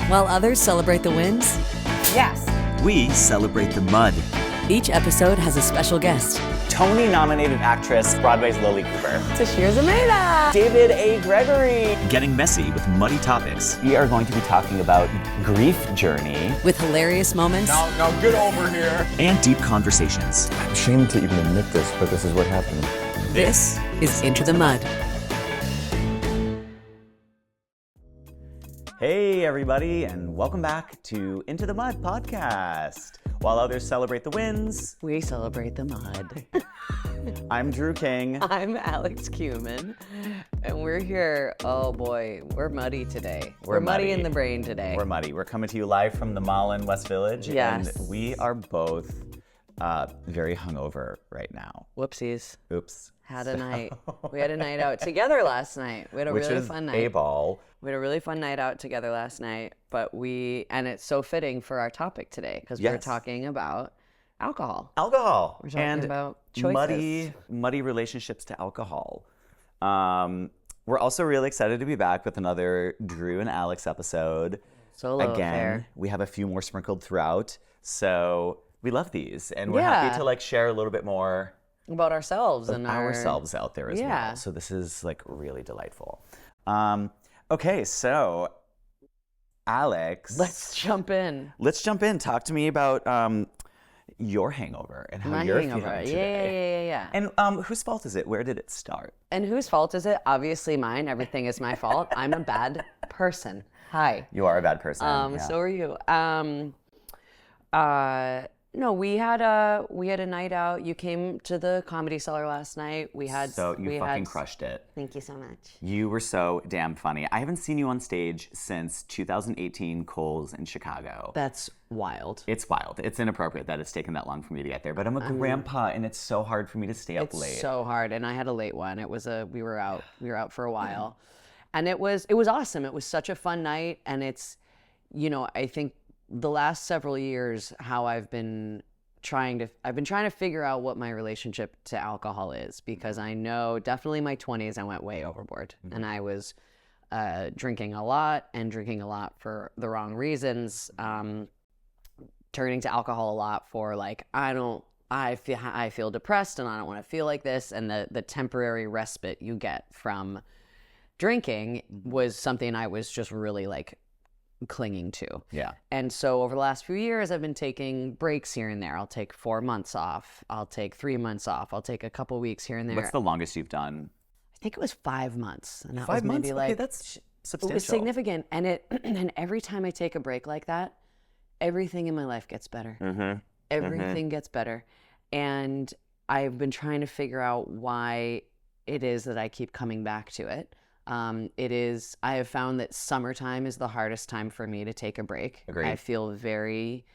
While others celebrate the wins, Yes. We celebrate the mud. each episode has a special guest. Tony-nominated actress, Broadway's Lily Cooper. Tashir Zameda. David A. Gregory. Getting messy with muddy topics. We are going to be talking about grief journey. With hilarious moments Now get over here. And deep conversations. I'm ashamed to even admit this, but this is what happened. This is Into the Mud. Hey, everybody, and welcome back to Into the Mud podcast. While others celebrate the wins, We celebrate the mud. I'm Drew King. I'm Alex Cuman, and we're here. Oh boy, we're muddy today. We're muddy in the brain today. We're muddy. We're coming to you live from the mall in West Village. Yes. And we are both very hungover right now. Whoopsies. Oops. Had a night. We had a night out together last night. We had a Which really is fun night. a ball. We had a really fun night out together last night, and it's so fitting for our topic today because we're Yes. talking about alcohol. Alcohol. We're talking and about choices. muddy relationships to alcohol. We're also really excited to be back with another Drew and Alex episode. Solo Again, affair. we have a few more sprinkled throughout, so we love these, and we're happy Yeah. to share a little bit more About ourselves and ourselves out there as Yeah. well. So this is really delightful. Okay, so Alex, Let's jump in. let's jump in. Talk to me about your hangover and how My you're hangover. feeling Yeah, today. yeah. And whose fault is it? Where did it start? And whose fault is it? Obviously mine. Everything is my fault. I'm a bad person. Hi. You are a bad person. yeah. So are you. No, we had a night out. You came to the Comedy Cellar last night. So you fucking crushed it. Thank you so much. You were so damn funny. I haven't seen you on stage since 2018 Coles in Chicago. That's wild. It's wild. It's inappropriate that it's taken that long for me to get there. But I'm a grandpa, and it's so hard for me to stay up late. It's so hard, and I had a late one. It was we were out for a while, and it was awesome. It was such a fun night, and it's, I think the last several years how I've been trying to figure out what my relationship to alcohol is, because I know definitely my 20s I went way overboard, and I was drinking a lot for the wrong reasons, turning to alcohol a lot for I feel depressed and I don't want to feel like this, and the temporary respite you get from drinking was something I was just really clinging to. Yeah. And so over the last few years, I've been taking breaks here and there. I'll take 4 months off. I'll take 3 months off. I'll take a couple weeks here and there. What's the longest you've done? I think it was 5 months. And that 5 was months? maybe Okay, that's substantial. it was significant. And and every time I take a break like that, everything in my life gets better. Mm-hmm. Everything gets better. And I've been trying to figure out why it is that I keep coming back to it. I have found that summertime is the hardest time for me to take a break. Agreed. I feel very,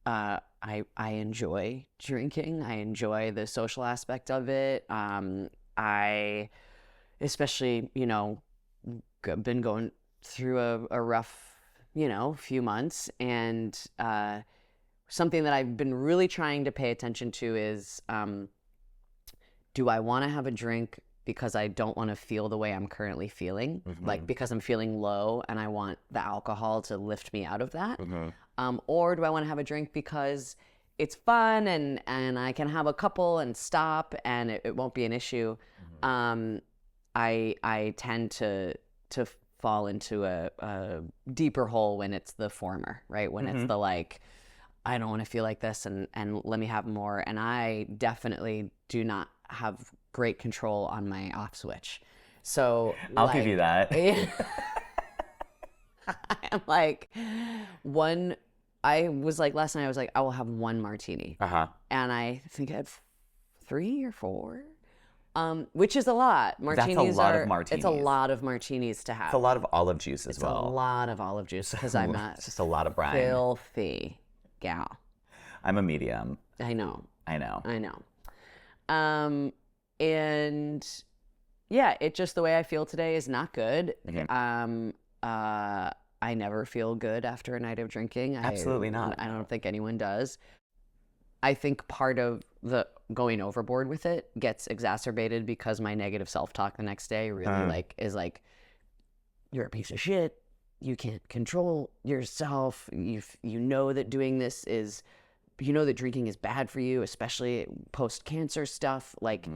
I enjoy drinking. I enjoy the social aspect of it. I, especially, been going through a rough, few months, and, something that I've been really trying to pay attention to is, do I want to have a drink because I don't want to feel the way I'm currently feeling, because I'm feeling low and I want the alcohol to lift me out of that? Or do I want to have a drink because it's fun and I can have a couple and stop and it won't be an issue? I tend to fall into a deeper hole when it's the former, right? When it's the I don't want to feel like this and let me have more. And I definitely do not have great control on my off switch. So I'll give you that. I'm I was last night I was I will have one martini. And I think I had 3 or 4. Which is a lot. Martinis lot of martinis. It's a lot of martinis to have. It's a lot of olive juice as It's well. a lot of olive juice because I'm a It's just a lot of brine. filthy gal. I'm a medium. I know. And yeah, it just, the way I feel today is not good. Okay. I never feel good after a night of drinking. Absolutely not. I don't think anyone does. I think part of the going overboard with it gets exacerbated because my negative self-talk the next day really is you're a piece of shit. you can't control yourself. You know that doing this is, you know that drinking is bad for you, especially post-cancer stuff. Like,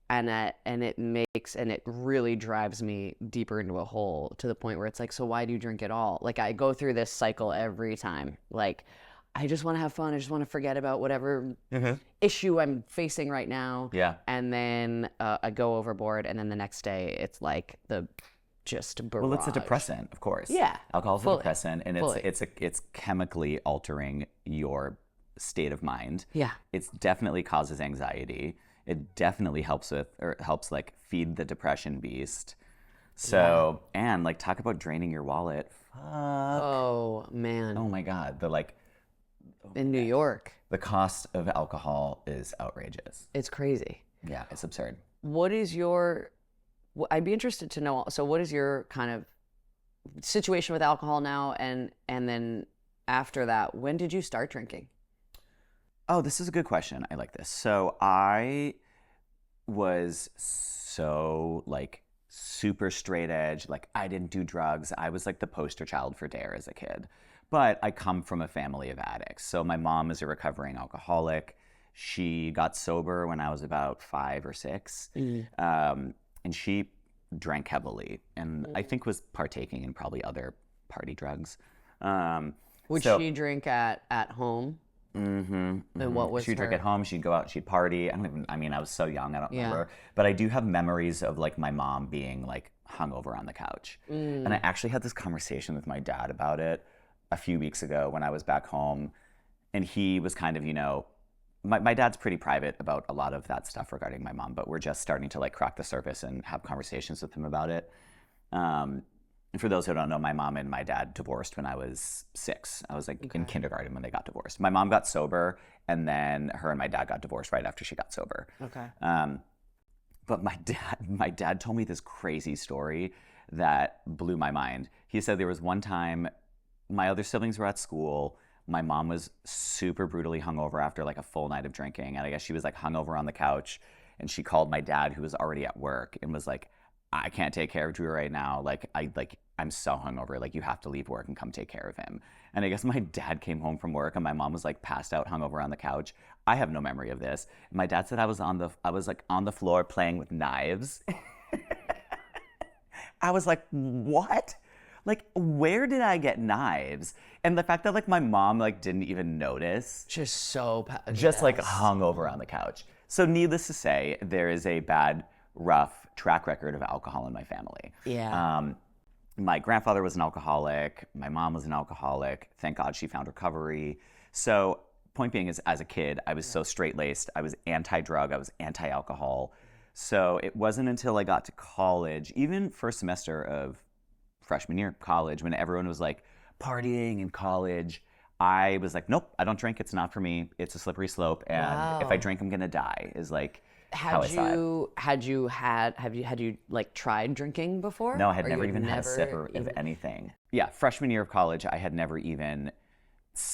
and it really drives me deeper into a hole to the point where it's like, so why do you drink at all? Like, I go through this cycle every time. Like, I just want to have fun. I just want to forget about whatever issue I'm facing right now. Yeah. And then I go overboard, and then the next day it's like just barrage. Well, it's a depressant, of course. Yeah, Alcohol is a fully, depressant, and fully. it's chemically altering your state of mind. Yeah. It definitely causes anxiety. It definitely helps like feed the depression beast. So, and like talk about draining your wallet. Fuck. Oh man. Oh my God. In New York, The cost of alcohol is outrageous. it's crazy. Yeah, it's absurd. What is your? I'd be interested to know. So, what is your kind of situation with alcohol now, and then after that, when did you start drinking? Oh, this is a good question. I like this. So I was so like super straight edge. Like I didn't do drugs. I was like the poster child for DARE as a kid. But I come from a family of addicts. So my mom is a recovering alcoholic. She got sober when I was about 5 or 6. And she drank heavily and I think was partaking in probably other party drugs. Would she drink at home? And what was She'd drink her- at home, she'd go out, she'd party. I was so young, I don't Yeah. remember. But I do have memories of like my mom being like hungover on the couch. And I actually had this conversation with my dad about it a few weeks ago when I was back home. And he was kind of, my dad's pretty private about a lot of that stuff regarding my mom, but we're just starting to like crack the surface and have conversations with him about it. And for those who don't know, my mom and my dad divorced when I was 6. I was like in kindergarten when they got divorced. My mom got sober, and then her and my dad got divorced right after she got sober. Okay. But my dad told me this crazy story that blew my mind. He said there was one time my other siblings were at school. My mom was super brutally hungover after like a full night of drinking, and I guess she was like hungover on the couch, and she called my dad, who was already at work, and was like, I can't take care of Drew right now. I'm so hungover. Like, you have to leave work and come take care of him. And I guess my dad came home from work and my mom was like passed out hungover on the couch. I have no memory of this. My dad said I was on the floor playing with knives. I was like, what? Like, where did I get knives? And the fact that like my mom like didn't even notice. Just so Like hungover on the couch. So needless to say, there is a bad, rough track record of alcohol in my family. Yeah. My grandfather was an alcoholic. My mom was an alcoholic. Thank God she found recovery. So point being is, as a kid, I was so straight-laced. I was anti-drug. I was anti-alcohol. So it wasn't until I got to college, even first semester of freshman year college, when everyone was like partying in college, I was like, nope, I don't drink. It's not for me. It's a slippery slope. And if I drink, I'm going to die, is like how I saw it. Had you like tried drinking before? No, I had Or never you even had a sip of anything. Yeah, freshman year of college, I had never even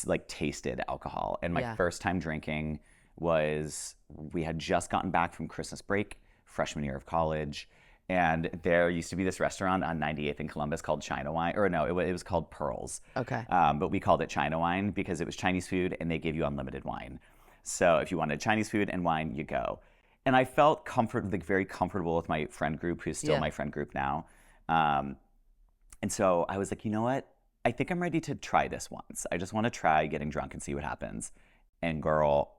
like tasted alcohol. And my first time drinking was, we had just gotten back from Christmas break, freshman year of college. And there used to be this restaurant on 98th in Columbus called China Wine, or no, it was called Pearls. Okay. But we called it China Wine because it was Chinese food and they gave you unlimited wine. So if you wanted Chinese food and wine, you go. And I felt very comfortable with my friend group, who's still my friend group now. And so I was like, you know what? I think I'm ready to try this once. I just want to try getting drunk and see what happens. And girl,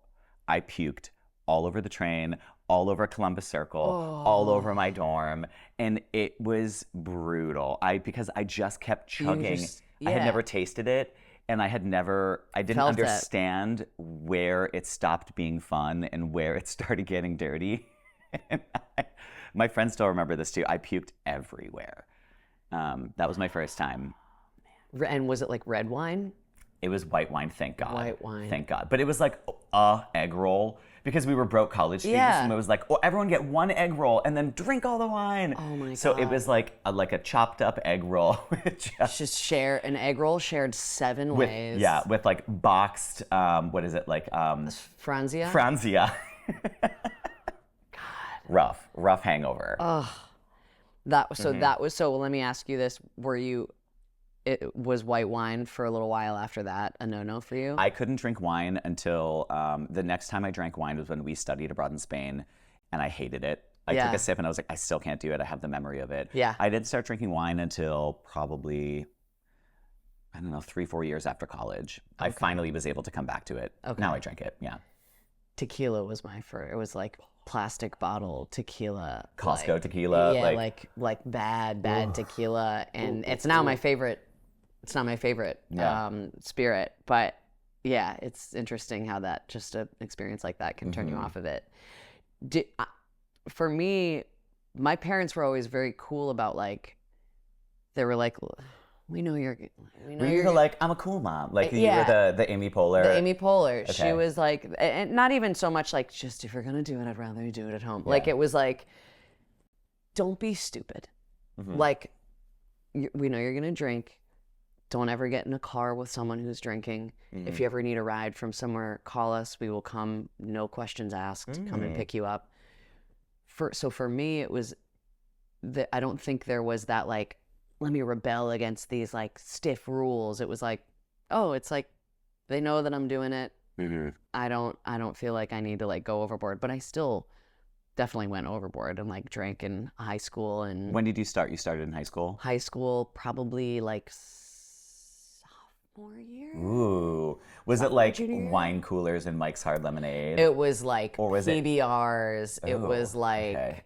I puked all over the train, all over Columbus Circle, all over my dorm. And it was brutal. Because I just kept chugging. I had never tasted it. And I didn't understand where it stopped being fun and where it started getting dirty. And my friends still remember this too. I puked everywhere. That was my first time. And was it like red wine? It was white wine, thank God. White wine. Thank God. But it was like a egg roll because we were broke college students. Yeah. And it was like, everyone get one egg roll and then drink all the wine. Oh my God. So it was like a chopped up egg roll. Just share an egg roll shared 7 ways. Yeah, with like boxed, what is it? Like Franzia? Franzia. God. Rough hangover. So let me ask you this. was white wine for a little while after that a no-no for you? I couldn't drink wine until the next time I drank wine was when we studied abroad in Spain, and I hated it. I took a sip and I was like, I still can't do it. I have the memory of it. Yeah. I didn't start drinking wine until probably, I don't know, 3-4 years after college. I finally was able to come back to it. Okay. Now I drink it. Yeah. Tequila was my first. It was like plastic bottle tequila. Costco tequila. Yeah, like bad tequila, and it's now my favorite. It's not my favorite spirit, but yeah, it's interesting how that just an experience like that can turn you off of it. For me, my parents were always very cool about like, they were like, we know you're like, I'm a cool mom. Like you were the Amy Poehler. The Amy Poehler. Okay. She was like, and not even so much like, just if you're gonna do it, I'd rather you do it at home. Like it was like, don't be stupid. Like, we know you're gonna drink. Don't ever get in a car with someone who's drinking. If you ever need a ride from somewhere, call us. We will come, no questions asked. Come and pick you up. So for me, it was that I don't think there was that like, let me rebel against these like stiff rules. It was like, oh, it's like they know that I'm doing it. I don't feel like I need to like go overboard, but I still definitely went overboard and like drank in high school. And When did you start? You started in high school? High school, probably like sophomore year. Ooh. Was it like wine coolers and Mike's Hard Lemonade? It was like Or was it- PBRs. It was like okay.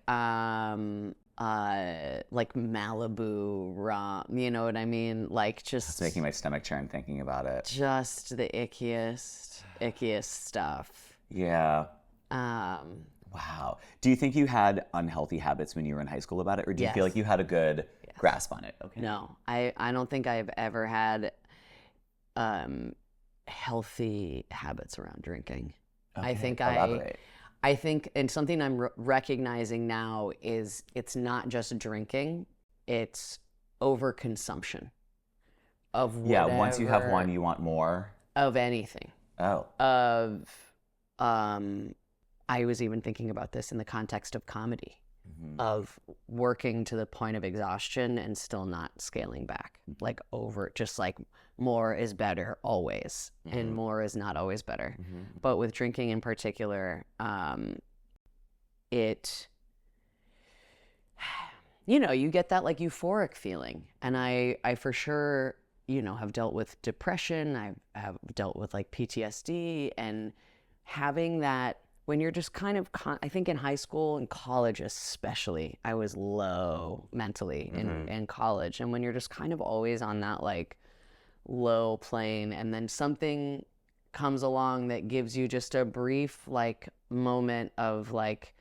like Malibu rum. You know what I mean? Like just It's making my stomach churn thinking about it. just the ickiest stuff. Yeah. Wow. Do you think you had unhealthy habits when you were in high school about it? Or do you feel Yes. like you had a good grasp on it? Okay. No, I don't think I've ever had healthy habits around drinking. I think Elaborate. I think, and something I'm recognizing now is it's not just drinking, it's overconsumption of whatever. Yeah, once you have one, you want more. Of anything. Oh. I was even thinking about this in the context of comedy, of working to the point of exhaustion and still not scaling back, like just like more is better always, and more is not always better. But with drinking in particular, it, you get that like euphoric feeling, and I for sure, have dealt with depression. I have dealt with like PTSD, and having that. When you're just kind of, I think in high school and college especially, I was low mentally in college. And when you're just kind of always on that like low plane, and then something comes along that gives you just a brief like moment of like,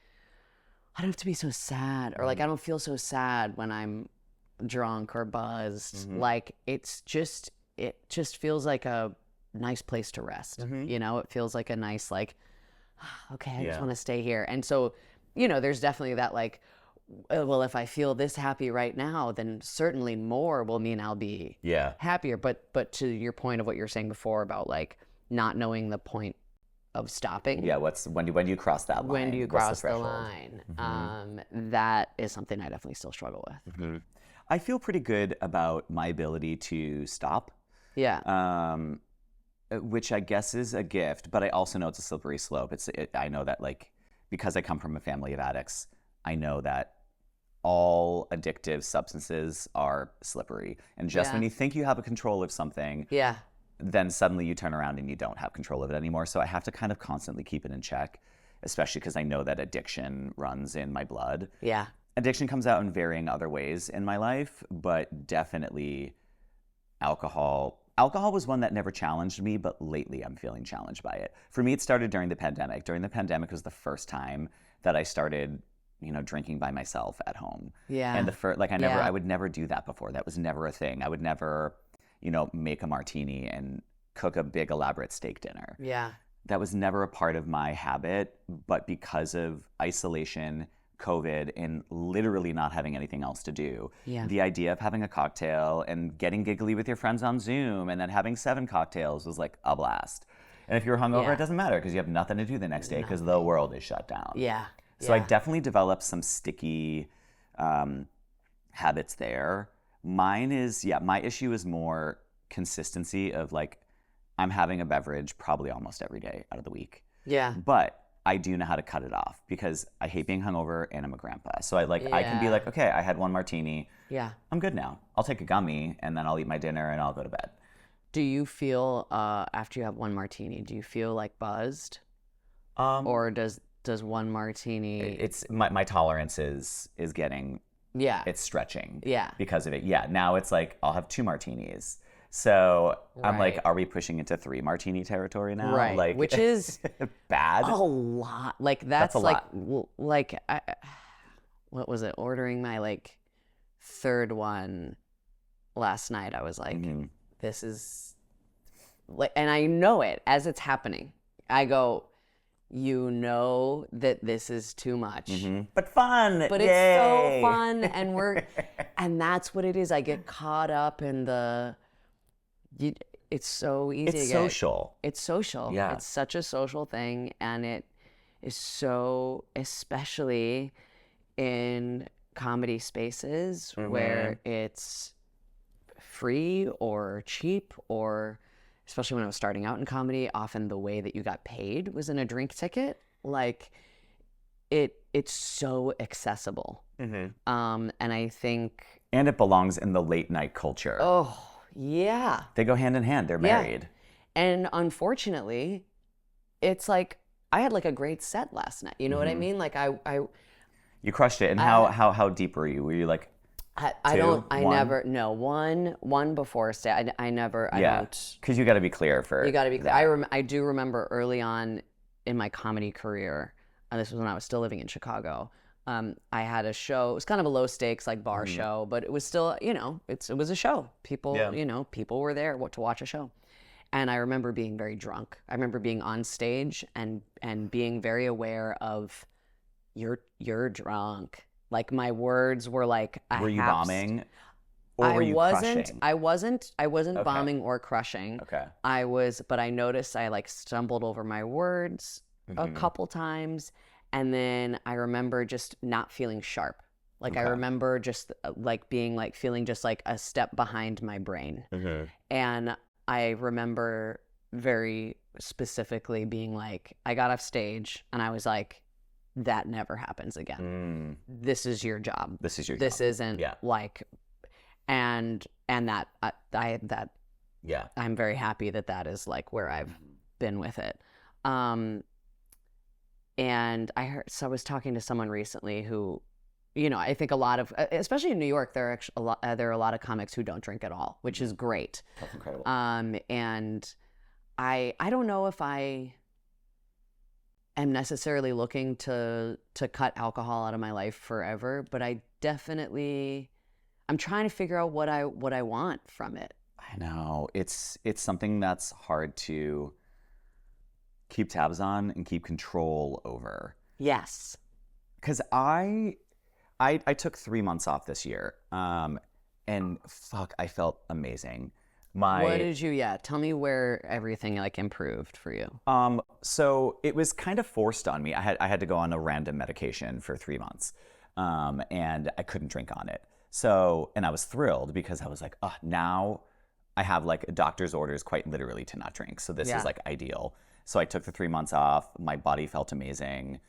I don't have to be so sad, or like I don't feel so sad when I'm drunk or buzzed. Like it just feels like a nice place to rest. It feels like a nice like, okay, I just want to stay here. And so, there's definitely that like, well, if I feel this happy right now, then certainly more will mean I'll be happier. But to your point of what you were saying before about like not knowing the point of stopping. Yeah, when do you cross that line? When do you What's cross the threshold? line? That is something I definitely still struggle with. I feel pretty good about my ability to stop. Yeah. Which I guess is a gift, but I also know it's a slippery slope. I know that like, because I come from a family of addicts, I know that all addictive substances are slippery. And just when you think you have a control of something, then suddenly you turn around and you don't have control of it anymore. So I have to kind of constantly keep it in check, especially because I know that addiction runs in my blood. Yeah. Addiction comes out in varying other ways in my life, but definitely alcohol. Alcohol was one that never challenged me, but lately I'm feeling challenged by it. For me, it started during the pandemic. During the pandemic was the first time that I started, drinking by myself at home. Yeah. And I would never do that before. That was never a thing. I would never, make a martini and cook a big elaborate steak dinner. Yeah. That was never a part of my habit, but because of isolation, COVID, and literally not having anything else to do. Yeah. The idea of having a cocktail and getting giggly with your friends on Zoom and then having 7 cocktails was like a blast. And if you're hungover, it doesn't matter because you have nothing to do the next day because the world is shut down. Yeah. So I definitely developed some sticky habits there. Mine is, my issue is more consistency of like, I'm having a beverage probably almost every day out of the week. Yeah. But I do know how to cut it off because I hate being hungover and I'm a grandpa. So I can be like, okay, I had one martini. Yeah. I'm good now. I'll take a gummy and then I'll eat my dinner and I'll go to bed. Do you feel after you have one martini, do you feel like buzzed? Or does one martini? It's my tolerance is getting, it's stretching. Yeah. Because of it. Yeah. Now it's like I'll have 2 martinis. So I'm like, Right. are we pushing into 3 martini territory now? Right. Like, Which is bad. a lot. Like that's a like lot. what was it? Ordering my like 3rd one last night. I was like, this is like, and I know it as it's happening. I go, you know that this is too much. But fun. But Yay. it's so fun, and and that's what it is. I get caught up in it's so easy. It's social. It's social. Yeah. It's such a social thing, and it is so, especially in comedy spaces where it's free or cheap, or especially when I was starting out in comedy, often the way that you got paid was in a drink ticket. Like it's so accessible. And I think, And it belongs in the late night culture. oh yeah. They go hand in hand. They're Yeah. married. And unfortunately, it's like I had like a great set last night. You know what I mean? Like I You crushed it. And how deep were you? Were you like, I don't, I one? never, no, one before stay. I never, I don't. Because you got to be clear for You got to be clear. that. I do remember early on in my comedy career, and this was when I was still living in Chicago. I had a show. It was kind of a low stakes like bar show, but it was still, it was a show. People, people were there to watch a show. And I remember being very drunk. I remember being on stage and being very aware of, you're drunk. Like my words were like, Were you bombing? Or were you crushing? I wasn't bombing or crushing. Okay. But I noticed I like stumbled over my words a couple times. And then I remember just not feeling sharp. Like I remember just like being like feeling just like a step behind my brain. And I remember very specifically being like, I got off stage and I was like, that never happens again. This is your job. This is your This job. isn't like, and that I'm very happy that is like where I've been with it. And I was talking to someone recently who, I think a lot of, especially in New York, there are a lot of comics who don't drink at all, which is great. That's incredible. And I don't know if I am necessarily looking to cut alcohol out of my life forever, but I'm trying to figure out what I want from it. I know. It's something that's hard to keep tabs on and keep control over. Yes. Because I took 3 months off this year, and fuck, I felt amazing. What did you? Yeah, tell me where everything like improved for you. So it was kind of forced on me. I had to go on a random medication for 3 months, and I couldn't drink on it. So, and I was thrilled because I was like, oh, now I have like a doctor's orders quite literally to not drink. So this is like ideal. So I took the 3 months off. My body felt amazing.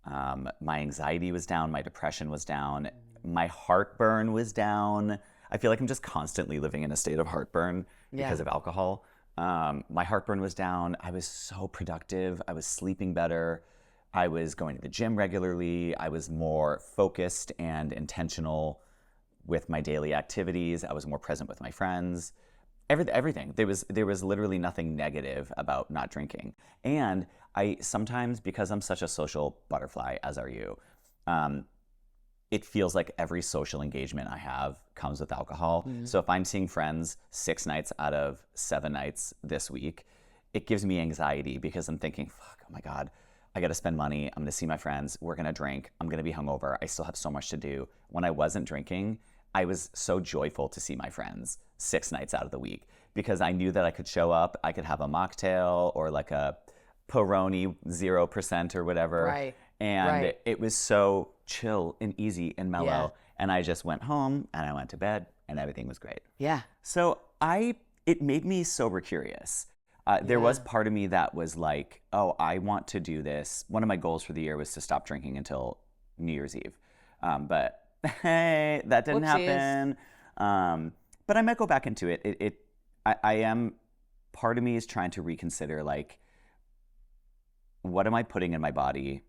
My anxiety was down. My depression was down. My heartburn was down. I feel like I'm just constantly living in a state of heartburn because of alcohol. My heartburn was down. I was so productive. I was sleeping better. I was going to the gym regularly. I was more focused and intentional with my daily activities. I was more present with my friends. Everything. There was literally nothing negative about not drinking. And I sometimes, because I'm such a social butterfly, as are you, it feels like every social engagement I have comes with alcohol. So if I'm seeing friends 6 nights out of 7 nights this week, it gives me anxiety because I'm thinking, fuck, oh my God, I got to spend money. I'm going to see my friends. We're going to drink. I'm going to be hungover. I still have so much to do. When I wasn't drinking, I was so joyful to see my friends 6 nights out of the week because I knew that I could show up. I could have a mocktail or like a Peroni 0% or whatever. Right. And it was so chill and easy and mellow. And I just went home and I went to bed and everything was great. Yeah. So it made me sober curious. There was part of me that was like, oh, I want to do this. One of my goals for the year was to stop drinking until New Year's Eve. But hey, that didn't happen. But I might go back into it. Part of me is trying to reconsider, like, what am I putting in my body?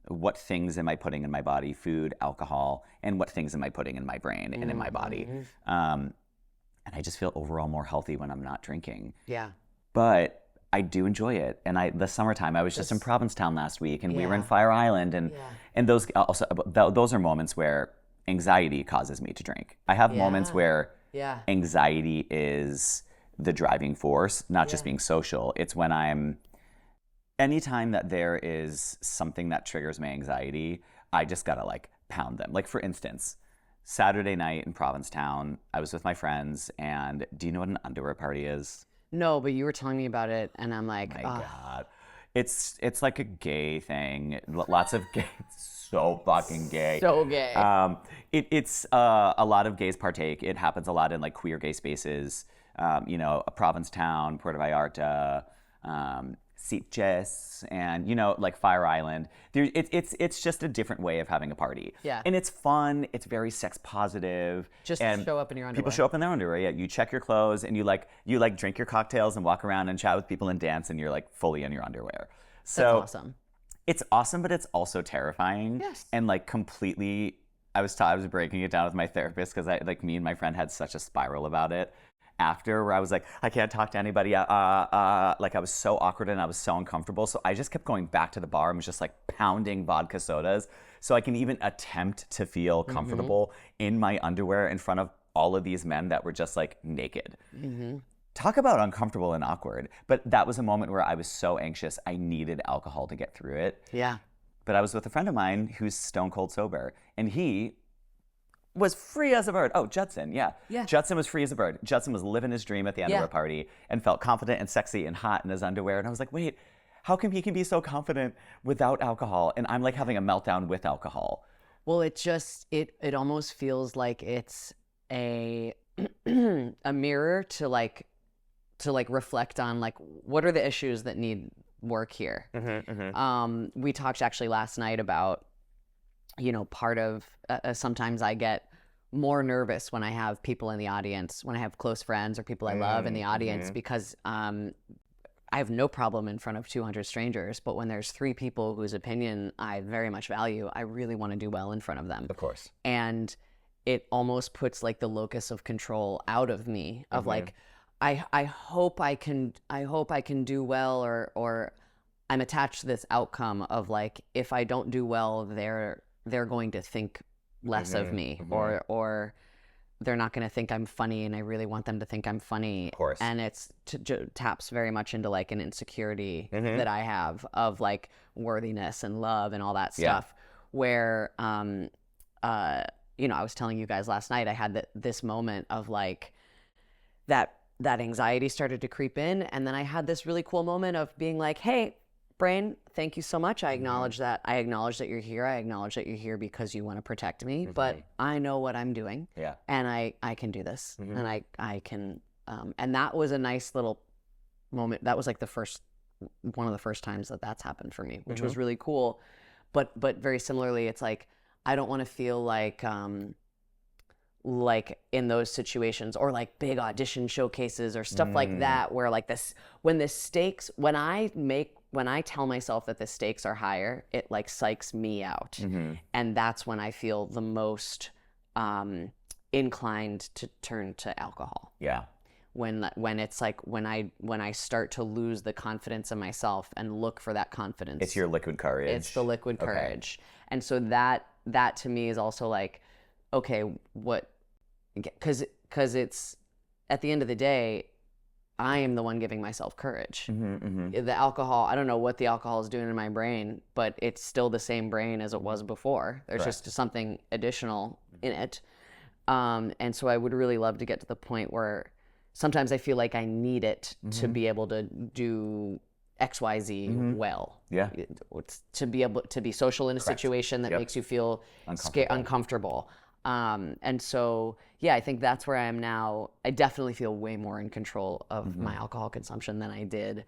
What things am I putting in my body? Food, alcohol, and what things am I putting in my brain and in my body? And I just feel overall more healthy when I'm not drinking. Yeah. But I do enjoy it. And the summertime, I was just in Provincetown last week, and we were in Fire Island, and those are moments where anxiety causes me to drink. I have moments where anxiety is the driving force, not just being social. It's when anytime that there is something that triggers my anxiety, I just gotta like pound them. Like, for instance, Saturday night in Provincetown, I was with my friends, and do you know what an underwear party is? No, but you were telling me about it, and I'm like, My God. It's like a gay thing. Lots of gay, so fucking gay. So gay. It's a lot of gays partake. It happens a lot in like queer gay spaces. Provincetown, Puerto Vallarta, Sitges, and like Fire Island. It's just a different way of having a party. Yeah. And it's fun. It's very sex positive. Just and show up in your underwear. People show up in their underwear. Yeah. You check your clothes, and you drink your cocktails and walk around and chat with people and dance, and you're like fully in your underwear. So That's awesome. It's awesome, but it's also terrifying. Yes. And like completely, I was breaking it down with my therapist, because me and my friend had such a spiral about it after, where I was like, I can't talk to anybody. Like, I was so awkward and I was so uncomfortable. So I just kept going back to the bar and was just like pounding vodka sodas so I can even attempt to feel comfortable in my underwear in front of all of these men that were just like naked. Talk about uncomfortable and awkward. But that was a moment where I was so anxious, I needed alcohol to get through it. Yeah. But I was with a friend of mine who's stone cold sober, and he was free as a bird. Oh, Judson, yeah. Judson was free as a bird. Judson was living his dream at the underwear party and felt confident and sexy and hot in his underwear. And I was like, wait, how come he can be so confident without alcohol? And I'm like having a meltdown with alcohol. Well, it almost feels like it's a mirror to reflect on, like, what are the issues that need work here. We talked actually last night about, part of sometimes I get more nervous when I have people in the audience, when I have close friends or people I love in the audience, because I have no problem in front of 200 strangers, but when there's 3 people whose opinion I very much value, I really want to do well in front of them. Of course. And it almost puts like the locus of control out of me, of like, I hope I can do well, or I'm attached to this outcome of like, if I don't do well, they're going to think less of me, or they're not going to think I'm funny, and I really want them to think I'm funny. Of course. And it's taps very much into like an insecurity that I have of like worthiness and love and all that stuff, where I was telling you guys last night, I had this moment of like that anxiety started to creep in, and then I had this really cool moment of being like, hey, brain, thank you so much. I acknowledge that. I acknowledge that you're here. I acknowledge that you're here because you want to protect me, but I know what I'm doing. Yeah. And I can do this. And I can, and that was a nice little moment. That was like one of the first times that's happened for me, which was really cool. But very similarly, it's like, I don't want to feel like in those situations, or like big audition showcases or stuff like that, where like when I tell myself that the stakes are higher, it like psychs me out. And that's when I feel the most inclined to turn to alcohol. Yeah. When it's like, when I start to lose the confidence in myself and look for that confidence. It's your liquid courage. It's the liquid courage. And so that to me is also like, okay, because it's, at the end of the day, I am the one giving myself courage. The alcohol, I don't know what the alcohol is doing in my brain, but it's still the same brain as it was before. There's just something additional in it. And so I would really love to get to the point where sometimes I feel like I need it to be able to do XYZ well. Yeah. To be able to be social in a situation that makes you feel uncomfortable. And so, yeah, I think that's where I am now. I definitely feel way more in control of my alcohol consumption than I did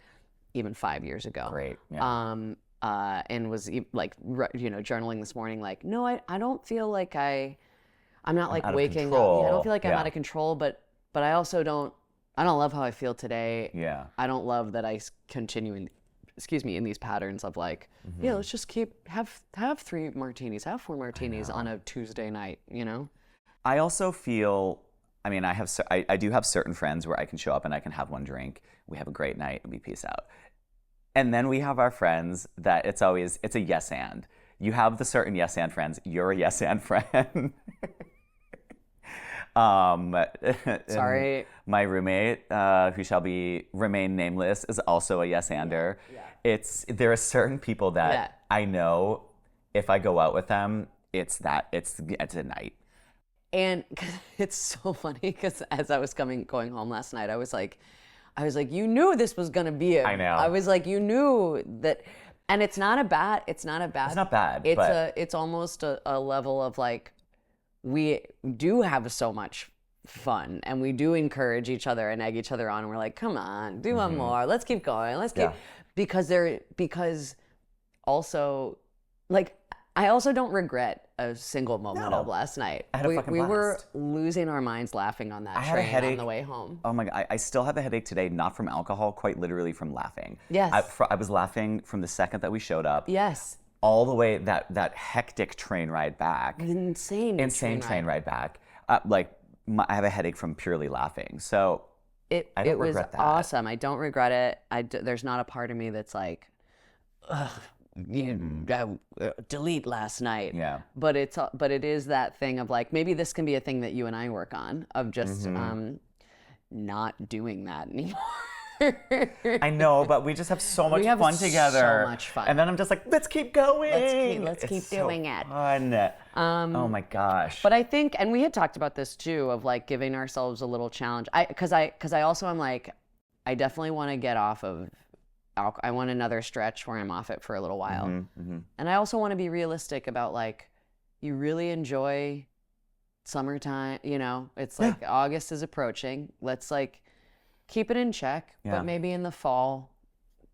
even 5 years ago. Great. Yeah. And was like, journaling this morning, like, no, I don't feel like I'm not like out of waking up. control. Yeah, I don't feel like I'm Yeah. out of control, but I also don't love how I feel today. Yeah. I don't love that I continue in these patterns of like, yeah, let's just have 3 martinis, have 4 martinis on a Tuesday night, I also feel, I mean, I do have certain friends where I can show up and I can have one drink. We have a great night and we peace out. And then we have our friends that it's a yes and. You have the certain yes and friends. You're a yes and friend. Sorry. My roommate, who shall remain nameless, is also a yes-ander. Yeah. There are certain people that I know if I go out with them, it's a night. And it's so funny because as I was going home last night, I was like, you knew this was gonna be it. I know. I was like, you knew that, and it's not bad. It's not bad. It's almost a level of like, we do have so much fun and we do encourage each other and egg each other on. And we're like, come on, do one more. Let's keep going. Because also, like, I also don't regret a single moment of last night. I had a fucking we were blast. losing our minds laughing on that train on the way home. Oh my God, I still have a headache today, not from alcohol, quite literally from laughing. Yes. I was laughing from the second that we showed up. Yes. All the way that hectic train ride back. Insane train ride back. I have a headache from purely laughing. So I don't regret that. Awesome. I don't regret it. There's not a part of me that's like, ugh, delete last night. Yeah. But it is that thing of like, maybe this can be a thing that you and I work on of just not doing that anymore. I know, but we just have so much fun together. So much fun. And then I'm just like, let's keep going. Let's keep doing it. Fun. Oh my gosh. But I think, and we had talked about this too, of like giving ourselves a little challenge. Because I also am like, I definitely want to get off of alcohol. I want another stretch where I'm off it for a little while. And I also want to be realistic about like, you really enjoy summertime, it's like August is approaching. Let's like keep it in check, but maybe in the fall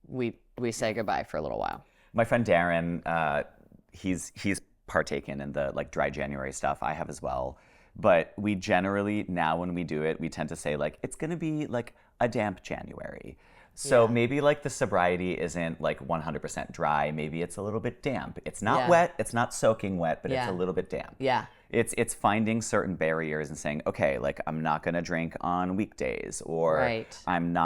we say goodbye for a little while. My friend Darren, he's partaken in the like dry January stuff. I have as well. But we generally, now when we do it, we tend to say like, it's gonna be like a damp January. So maybe like the sobriety isn't like 100% dry. Maybe it's a little bit damp. It's not wet. It's not soaking wet, but it's a little bit damp. Yeah. It's finding certain barriers and saying, okay, like I'm not gonna drink on weekdays, or I'm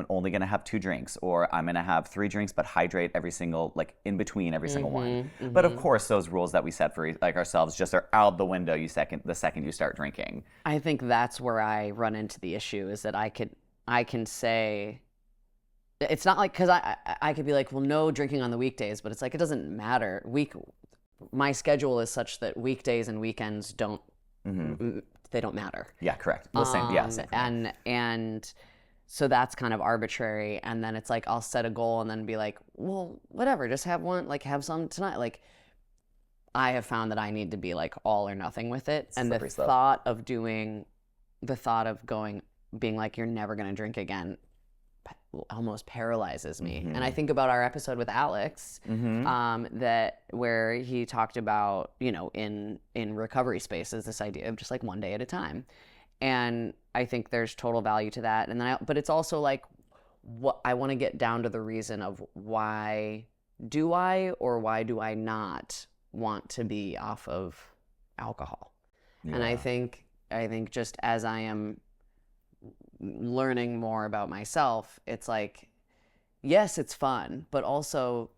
only gonna have 2 drinks, or I'm gonna have 3 drinks but hydrate in between every single one. But of course, those rules that we set for like ourselves just are out the window the second you start drinking. I think that's where I run into the issue, is that I can say, it's not like, because I could be like, well, no drinking on the weekdays, but it's like, it doesn't matter. My schedule is such that weekdays and weekends don't matter. Yeah, correct. Same. And so that's kind of arbitrary. And then it's like, I'll set a goal and then be like, well, whatever, just have one, like have some tonight. Like, I have found that I need to be like all or nothing with it. And the thought of being like, you're never going to drink again, almost paralyzes me. And I think about our episode with Alex, that where he talked about, in recovery spaces, this idea of just like one day at a time. And I think there's total value to that. And then but it's also like, what I want to get down to the reason of why do I not want to be off of alcohol? Yeah. And I think just as I am learning more about myself, it's like, yes, it's fun, but also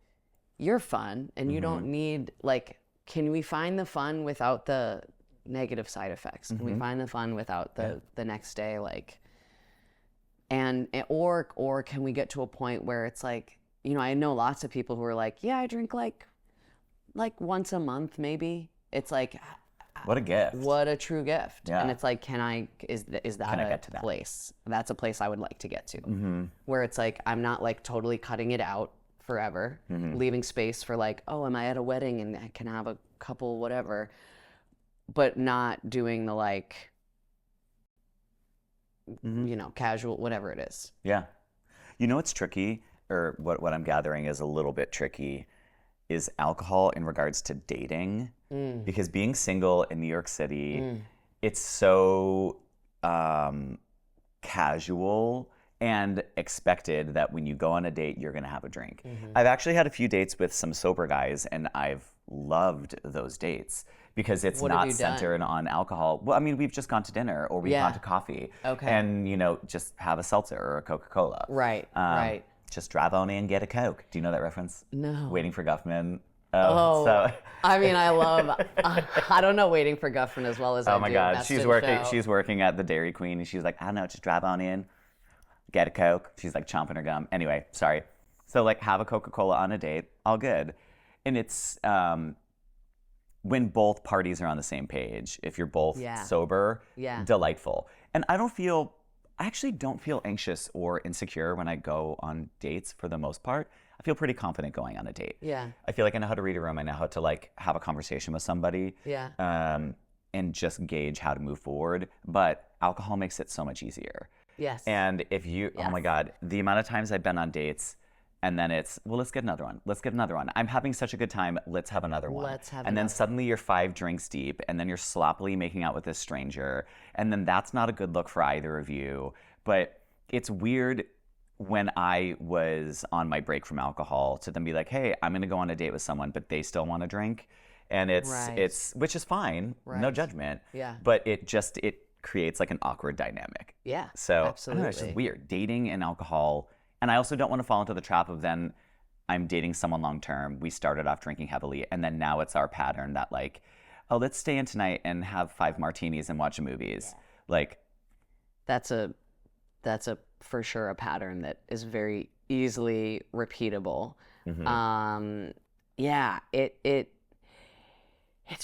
you're fun, and you don't need, like, can we find the fun without the negative side effects? Can we find the fun without the next day, like, or can we get to a point where it's like, I know lots of people who are like, yeah, I drink like once a month maybe. It's like, what a gift. What a true gift. Yeah. And it's like, is that a place? That's a place I would like to get to. Where it's like, I'm not like totally cutting it out forever, leaving space for like, oh, am I at a wedding and I can have a couple, whatever. but not doing the like, casual, whatever it is. Yeah. You know what's tricky, or what I'm gathering is a little bit tricky, is alcohol in regards to dating. Because being single in New York City, it's so casual and expected that when you go on a date, you're going to have a drink. I've actually had a few dates with some sober guys, and I've loved those dates because it's What have not you done? centered on alcohol. Well, I mean, we've just gone to dinner or we've Yeah. gone to coffee. Okay. And, just have a seltzer or a Coca-Cola. Right, right. Just drive on in and get a Coke. Do you know that reference? No. Waiting for Guffman. Oh, I mean, I love, I don't know Waiting for Guffman as well as I do. Oh my God, Best she's in working. Show. She's working at the Dairy Queen, and she's like, I don't know, just drive on in, get a Coke. She's like chomping her gum. Anyway, sorry. So like, have a Coca-Cola on a date, all good. And it's when both parties are on the same page. If you're both Yeah. sober, Yeah. delightful. And I actually don't feel anxious or insecure when I go on dates for the most part. I feel pretty confident going on a date. Yeah. I feel like I know how to read a room. I know how to like have a conversation with somebody. Yeah. And just gauge how to move forward. But alcohol makes it so much easier. Yes. And if you, oh my God, the amount of times I've been on dates and then it's, well, let's get another one. Let's get another one. I'm having such a good time. Let's have another one. Let's have And then another. suddenly you're 5 drinks deep and then you're sloppily making out with this stranger. And then that's not a good look for either of you. But it's weird when I was on my break from alcohol to then be like, hey, I'm going to go on a date with someone, but they still want to drink. And it's which is fine, no Right. judgment. Yeah. But it creates like an awkward dynamic. Yeah, So I don't absolutely. know, it's just weird. Dating and alcohol. And I also don't want to fall into the trap of then I'm dating someone long term. We started off drinking heavily, and then now it's our pattern that like, oh, let's stay in tonight and have 5 martinis and watch movies. Yeah. Like, That's a for sure a pattern that is very easily repeatable. Yeah, it's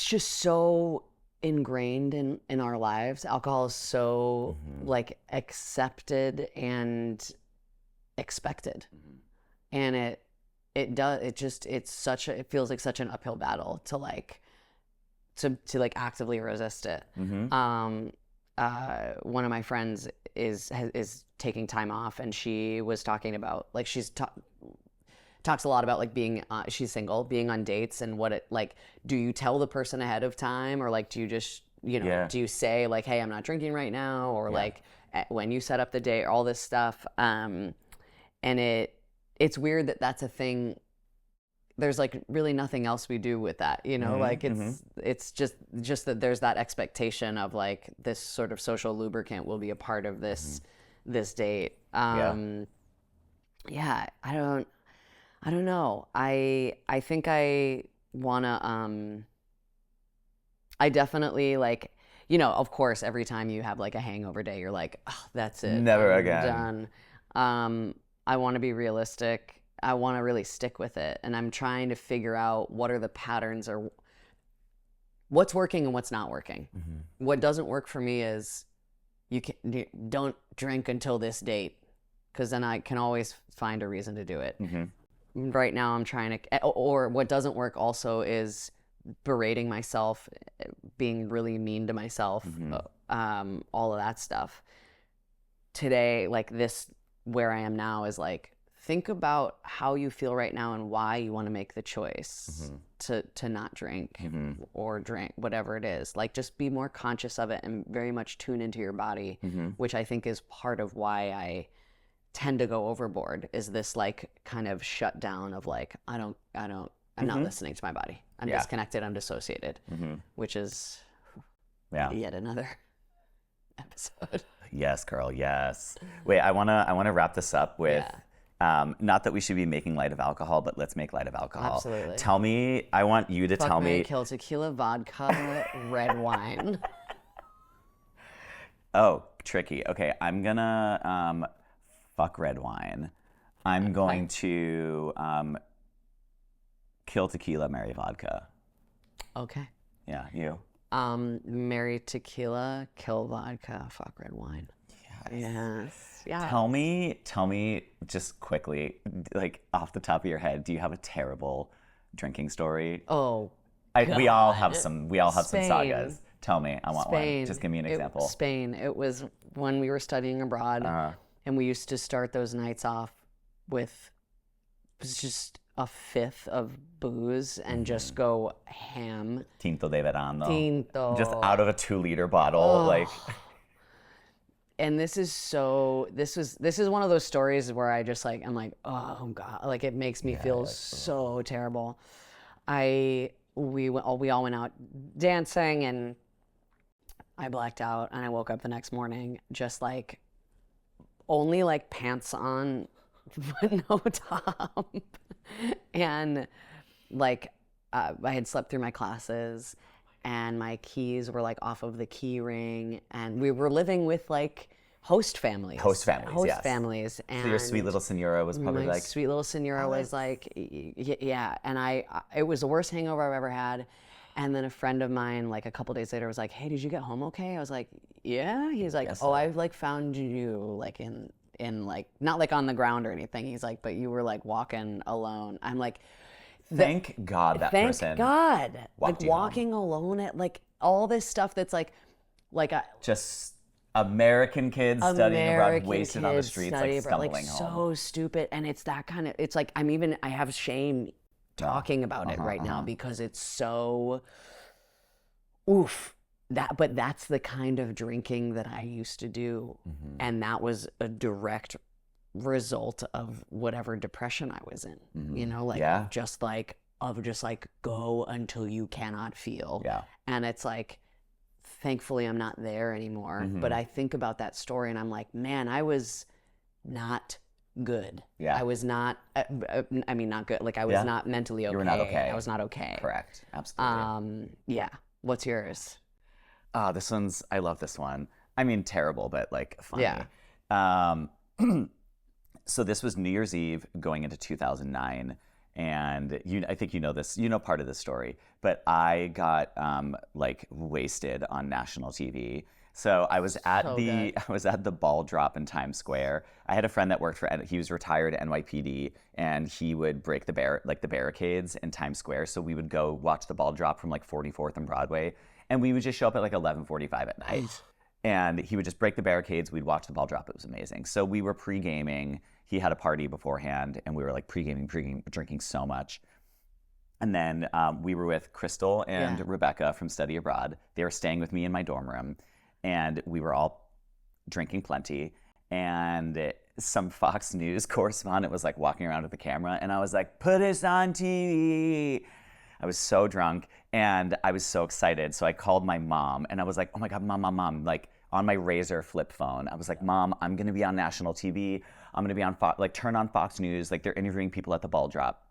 just so ingrained in our lives. Alcohol is so like accepted and expected, and it feels like such an uphill battle to actively resist it. One of my friends is taking time off, and she was talking about like talks a lot about like being she's single, being on dates, and what it like. Do you tell the person ahead of time, or like do you just do you say like, hey, I'm not drinking right now, or like when you set up the date, all this stuff. And it's weird that that's a thing. There's like really nothing else we do with that, like it's just that there's that expectation of like this sort of social lubricant will be a part of this date. Yeah, I don't know. I think I wanna I definitely like, of course every time you have like a hangover day, you're like, oh, that's it. Never I'm again. Done. I want to be realistic. I want to really stick with it, and I'm trying to figure out what are the patterns or what's working and what's not working. What doesn't work for me is don't drink until this date, because then I can always find a reason to do it. Right now I'm trying to, or what doesn't work also is berating myself, being really mean to myself, all of that stuff. Today, like this, where I am now is like, think about how you feel right now and why you want to make the choice to not drink or drink, whatever it is. Like, just be more conscious of it and very much tune into your body, which I think is part of why I tend to go overboard, is this like kind of shutdown of like, I'm not listening to my body. I'm disconnected, I'm dissociated, which is yet another episode. Yes, girl, yes. Wait, I wanna wrap this up with not that we should be making light of alcohol, but let's make light of alcohol. Absolutely. Tell me, I want you to tell me. Kill, tequila, vodka, red wine. Oh, tricky. Okay, I'm gonna fuck red wine. I'm going to kill tequila, marry vodka. Okay. Yeah, you. Marry tequila, kill vodka, fuck red wine. Yes. Yeah. Tell me just quickly, like off the top of your head, do you have a terrible drinking story? Oh, We all have some Spain. sagas. Tell me, I want one. Just give me an example. Spain. It was when we were studying abroad, and we used to start those nights off with just a fifth of booze and just go ham. Tinto de verano. Tinto. Just out of a 2-liter bottle, like. And this is one of those stories where I just like, I'm like, oh God, like it makes me feel so terrible. We all went out dancing, and I blacked out, and I woke up the next morning just like only like pants on, but no top. And like I had slept through my classes, and my keys were like off of the key ring, and we were living with like host families. Yes. And so your sweet little senora was probably my like. sweet little senora was like, yeah. And it was the worst hangover I've ever had. And then a friend of mine, like a couple days later, was like, hey, did you get home okay? I was like, yeah. He's like, Yes, I've like found you like in like, not like on the ground or anything. He's like, but you were like walking alone. I'm like, Thank God that person. Thank God. Like walked you walking alone at like all this stuff that's like just American kids studying abroad, wasted on the streets, like stumbling home. So stupid. And it's that kind of, it's like, I have shame talking about it right now because it's so, oof. But that's the kind of drinking that I used to do. And that was a direct result of whatever depression I was in, you know, like just like go until you cannot feel. Yeah. And it's like, thankfully I'm not there anymore. But I think about that story and I'm like, man, I was not good. Yeah. I was not, I mean, not good. Like I was not mentally okay. You were not okay. I was not okay. Correct. Absolutely. Yeah. What's yours? I love this one. I mean, terrible, but like funny. Yeah. So this was New Year's Eve going into 2009. And I think you know this, part of this story, but I got like wasted on national TV. So I was at the ball drop in Times Square. I had a friend that worked he was retired at NYPD, and he would break the barricades in Times Square. So we would go watch the ball drop from like 44th and Broadway, and we would just show up at like 11:45 at night. And he would just break the barricades. We'd watch the ball drop. It was amazing. So we were pre-gaming. He had a party beforehand, and we were like pre-gaming, drinking so much. And then we were with Crystal and Rebecca from Study Abroad. They were staying with me in my dorm room, and we were all drinking plenty. And some Fox News correspondent was like walking around with the camera, and I was like, put us on TV. I was so drunk, and I was so excited. So I called my mom, and I was like, oh my God, mom, like on my Razr flip phone. I was like, Mom, I'm gonna be on national TV. I'm gonna be on turn on Fox News. Like they're interviewing people at the ball drop.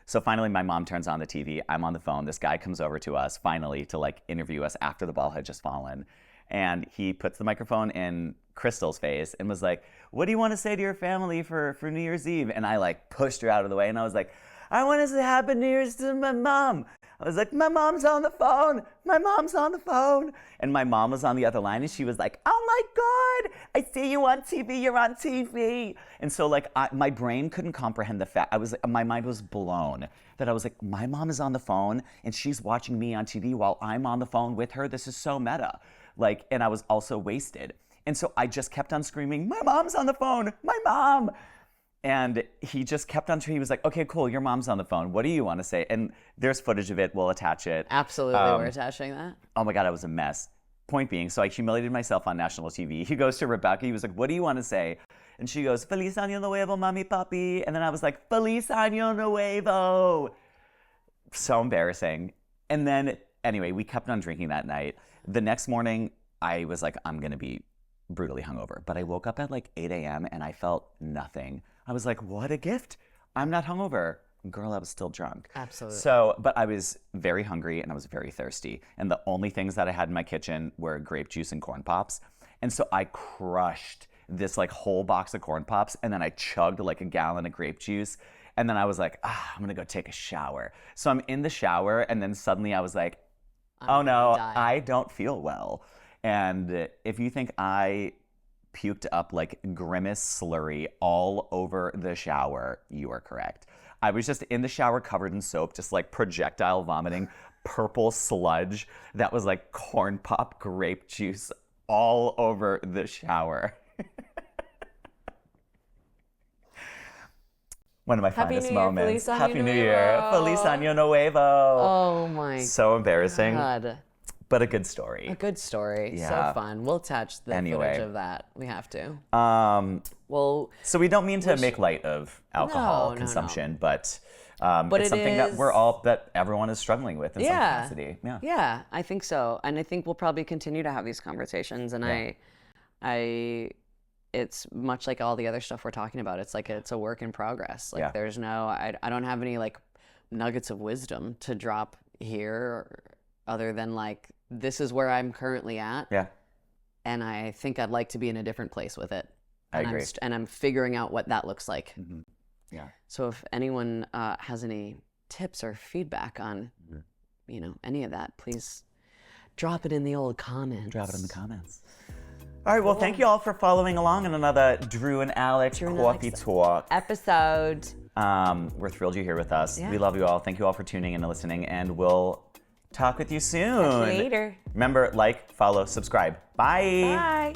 So finally my mom turns on the TV. I'm on the phone. This guy comes over to us finally to like interview us after the ball had just fallen. And he puts the microphone in Crystal's face and was like, what do you want to say to your family for New Year's Eve? And I like pushed her out of the way, and I was like, I want to say Happy New Year's to my mom. I was like, my mom's on the phone. My mom's on the phone. And my mom was on the other line, and she was like, oh my God, I see you on TV. You're on TV. And so like my brain couldn't comprehend the fact. My mind was blown that I was like, my mom is on the phone and she's watching me on TV while I'm on the phone with her. This is so meta. Like, and I was also wasted. And so I just kept on screaming, my mom's on the phone, my mom. And he just kept on, he was like, okay, cool, your mom's on the phone. What do you want to say? And there's footage of it, we'll attach it. Absolutely, we're attaching that. Oh my God, I was a mess. Point being, so I humiliated myself on national TV. He goes to Rebecca, he was like, what do you want to say? And she goes, Feliz Año Nuevo, Mami Papi. And then I was like, Feliz Año Nuevo. So embarrassing. And then, anyway, we kept on drinking that night. The next morning, I was like, I'm going to be brutally hungover. But I woke up at like 8 a.m. and I felt nothing. I was like, what a gift. I'm not hungover. Girl, I was still drunk. Absolutely. So, but I was very hungry and I was very thirsty. And the only things that I had in my kitchen were grape juice and corn pops. And so I crushed this like whole box of corn pops, and then I chugged like a gallon of grape juice. And then I was like, I'm gonna go take a shower. So I'm in the shower, and then suddenly I was like, oh no, I don't feel well. And if you think I puked up like Grimace slurry all over the shower, you are correct. I was just in the shower covered in soap, just like projectile vomiting, purple sludge that was like corn pop grape juice all over the shower. One of my finest moments. Happy New Year. Feliz Año Nuevo. Oh my So embarrassing, God. but a good story. A good story. Yeah. So fun. We'll attach the Anyway. footage of that. We have to. So we don't mean to make light of alcohol No. consumption, but But it's it something is- that everyone is struggling with in some capacity. Yeah. Yeah, I think so. And I think we'll probably continue to have these conversations. And it's much like all the other stuff we're talking about. It's like it's a work in progress. Like there's no, I don't have any like nuggets of wisdom to drop here other than like, this is where I'm currently at. Yeah. And I think I'd like to be in a different place with it. I agree. And I'm figuring out what that looks like. Mm-hmm. Yeah. So if anyone has any tips or feedback on, any of that, please drop it in the old comments. Drop it in the comments. All right, well, thank you all for following along in another Drew and Alex Coffee Talk episode. We're thrilled you're here with us. Yeah. We love you all. Thank you all for tuning in and listening, and we'll talk with you soon. Later. Remember, like, follow, subscribe. Bye. Bye.